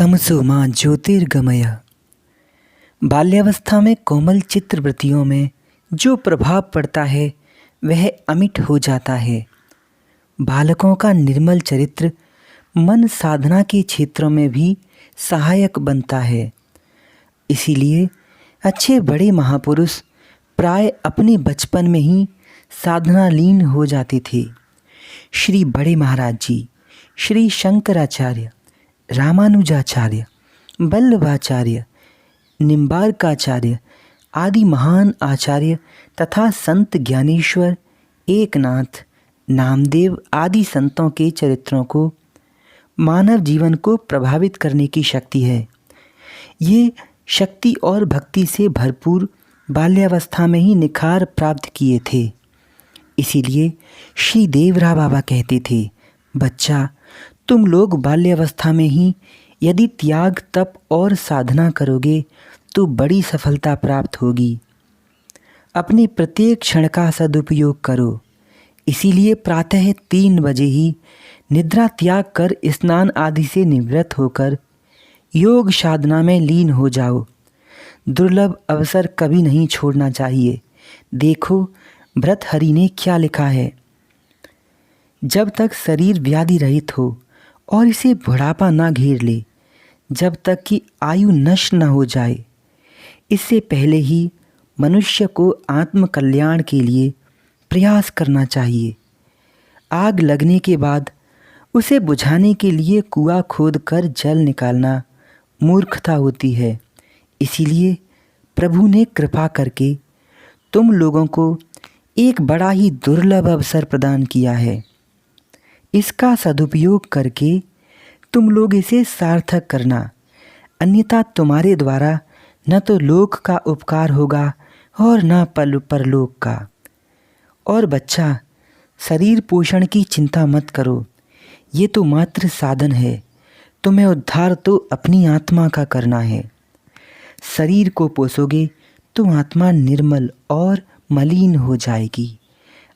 तमसो मां ज्योतिर्गमय। बाल्यावस्था में कोमल चित्रवृत्तियों में जो प्रभाव पड़ता है वह अमिट हो जाता है। बालकों का निर्मल चरित्र मन साधना के क्षेत्रों में भी सहायक बनता है। इसीलिए अच्छे बड़े महापुरुष प्राय अपने बचपन में ही साधना लीन हो जाते थे। श्री बड़े महाराज जी, श्री शंकराचार्य, रामानुजाचार्य, वल्लभाचार्य, निम्बार्काचार्य आदि महान आचार्य तथा संत ज्ञानेश्वर, एकनाथ, नामदेव आदि संतों के चरित्रों को मानव जीवन को प्रभावित करने की शक्ति है। ये शक्ति और भक्ति से भरपूर बाल्यावस्था में ही निखार प्राप्त किए थे। इसीलिए श्री देवरा बाबा कहते थे, बच्चा, तुम लोग बाल्यावस्था में ही यदि त्याग, तप और साधना करोगे तो बड़ी सफलता प्राप्त होगी। अपने प्रत्येक क्षण का सदुपयोग करो। इसीलिए प्रातः 3 बजे ही निद्रा त्याग कर स्नान आदि से निवृत्त होकर योग साधना में लीन हो जाओ। दुर्लभ अवसर कभी नहीं छोड़ना चाहिए। देखो भर्तृहरि ने क्या लिखा है, जब तक शरीर व्याधि रहित हो और इसे बुढ़ापा ना घेर ले, जब तक कि आयु नष्ट न हो जाए, इससे पहले ही मनुष्य को आत्म कल्याण के लिए प्रयास करना चाहिए। आग लगने के बाद उसे बुझाने के लिए कुआं खोदकर जल निकालना मूर्खता होती है। इसीलिए प्रभु ने कृपा करके तुम लोगों को एक बड़ा ही दुर्लभ अवसर प्रदान किया है। इसका सदुपयोग करके तुम लोग इसे सार्थक करना, अन्यथा तुम्हारे द्वारा न तो लोक का उपकार होगा और न परलोक का। और बच्चा, शरीर पोषण की चिंता मत करो, ये तो मात्र साधन है। तुम्हें उद्धार तो अपनी आत्मा का करना है। शरीर को पोसोगे तो आत्मा निर्मल और मलिन हो जाएगी।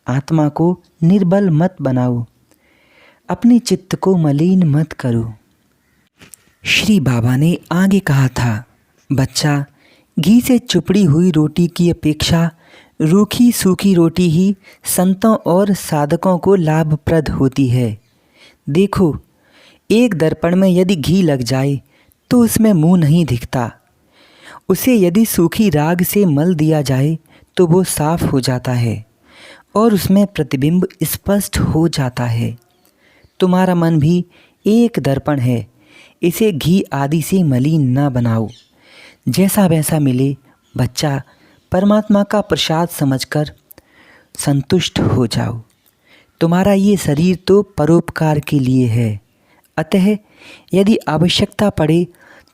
आत्मा को निर्बल मत बनाओ, अपने चित्त को मलिन मत करो। श्री बाबा ने आगे कहा था, बच्चा, घी से चुपड़ी हुई रोटी की अपेक्षा रूखी सूखी रोटी ही संतों और साधकों को लाभप्रद होती है। देखो, एक दर्पण में यदि घी लग जाए तो उसमें मुंह नहीं दिखता। उसे यदि सूखी राग से मल दिया जाए तो वो साफ हो जाता है और उसमें प्रतिबिंब स्पष्ट हो जाता है। तुम्हारा मन भी एक दर्पण है, इसे घी आदि से मलिन ना बनाओ। जैसा वैसा मिले बच्चा, परमात्मा का प्रसाद समझकर संतुष्ट हो जाओ। तुम्हारा ये शरीर तो परोपकार के लिए है। अतः यदि आवश्यकता पड़े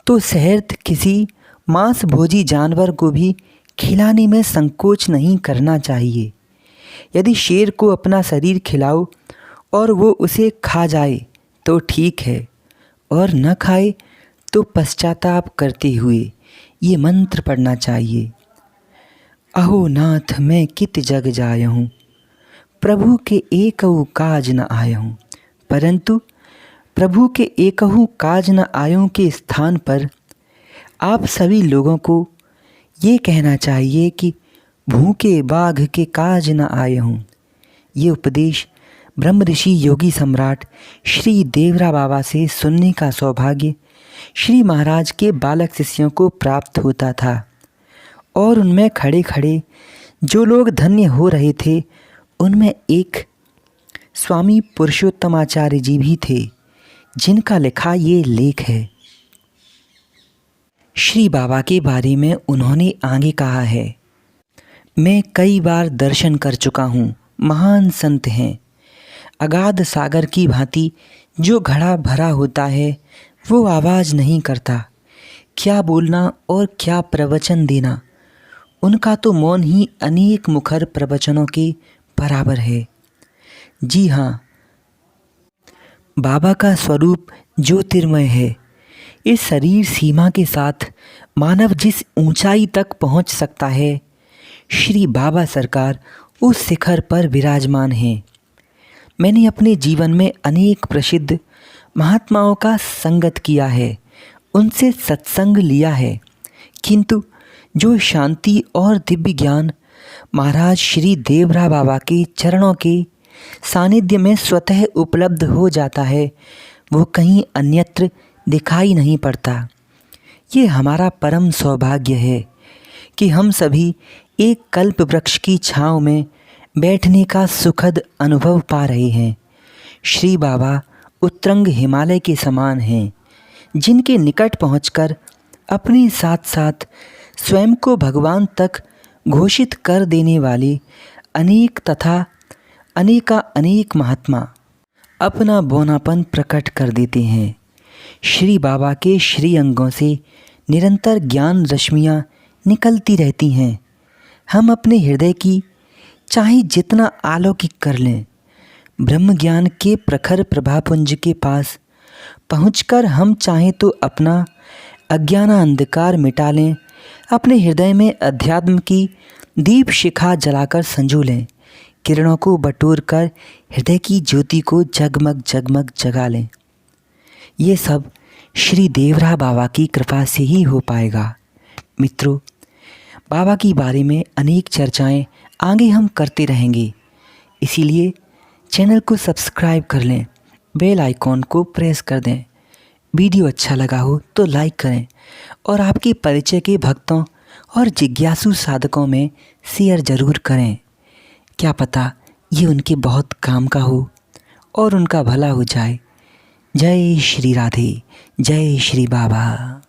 तो सहर्थ किसी मांसभोजी जानवर को भी खिलाने में संकोच नहीं करना चाहिए। यदि शेर को अपना शरीर खिलाओ और वो उसे खा जाए तो ठीक है, और न खाए तो पश्चाताप करते हुए ये मंत्र पढ़ना चाहिए, अहो नाथ मैं कित जग जायहूँ, प्रभु के एकहु काज न आयहूँ। परंतु प्रभु के एकहु काज न आयों के स्थान पर आप सभी लोगों को ये कहना चाहिए कि भूखे बाघ के काज न आयहूँ। ये उपदेश ब्रह्म ऋषि योगी सम्राट श्री देवरा बाबा से सुनने का सौभाग्य श्री महाराज के बालक शिष्यों को प्राप्त होता था। और उनमें खड़े खड़े जो लोग धन्य हो रहे थे, उनमें एक स्वामी पुरुषोत्तमाचार्य जी भी थे, जिनका लिखा ये लेख है। श्री बाबा के बारे में उन्होंने आगे कहा है, मैं कई बार दर्शन कर चुका हूँ। महान संत हैं। अगाध सागर की भांति जो घड़ा भरा होता है वो आवाज़ नहीं करता। क्या बोलना और क्या प्रवचन देना, उनका तो मौन ही अनेक मुखर प्रवचनों के बराबर है। जी हाँ, बाबा का स्वरूप ज्योतिर्मय है। इस शरीर सीमा के साथ मानव जिस ऊंचाई तक पहुंच सकता है, श्री बाबा सरकार उस शिखर पर विराजमान हैं। मैंने अपने जीवन में अनेक प्रसिद्ध महात्माओं का संगत किया है उनसे सत्संग लिया है, किंतु जो शांति और दिव्य ज्ञान महाराज श्री देवरा बाबा के चरणों के सानिध्य में स्वतः उपलब्ध हो जाता है, वो कहीं अन्यत्र दिखाई नहीं पड़ता। ये हमारा परम सौभाग्य है कि हम सभी एक कल्प वृक्ष की छाँव में बैठने का सुखद अनुभव पा रहे हैं। श्री बाबा उत्तुंग हिमालय के समान हैं, जिनके निकट पहुंचकर अपने साथ साथ स्वयं को भगवान तक घोषित कर देने वाले अनेक तथा अनेक महात्मा अपना बौनापन प्रकट कर देते हैं। श्री बाबा के श्री अंगों से निरंतर ज्ञान रश्मियाँ निकलती रहती हैं। हम अपने हृदय की चाहे जितना अलौकिक कर लें, ब्रह्म ज्ञान के प्रखर प्रभापुंज के पास पहुंचकर हम चाहें तो अपना अज्ञान अंधकार मिटा लें, अपने हृदय में अध्यात्म की दीप शिखा जलाकर संजो लें, किरणों को बटोर कर हृदय की ज्योति को जगमग जगमग जगा लें। ये सब श्री देवरा बाबा की कृपा से ही हो पाएगा। मित्रों, बाबा के बारे में अनेक चर्चाएं आगे हम करते रहेंगे, इसीलिए चैनल को सब्सक्राइब कर लें, बेल आइकॉन को प्रेस कर दें। वीडियो अच्छा लगा हो तो लाइक करें और आपके परिचय के भक्तों और जिज्ञासु साधकों में शेयर ज़रूर करें। क्या पता ये उनके बहुत काम का हो और उनका भला हो जाए। जय श्री राधे, जय श्री बाबा।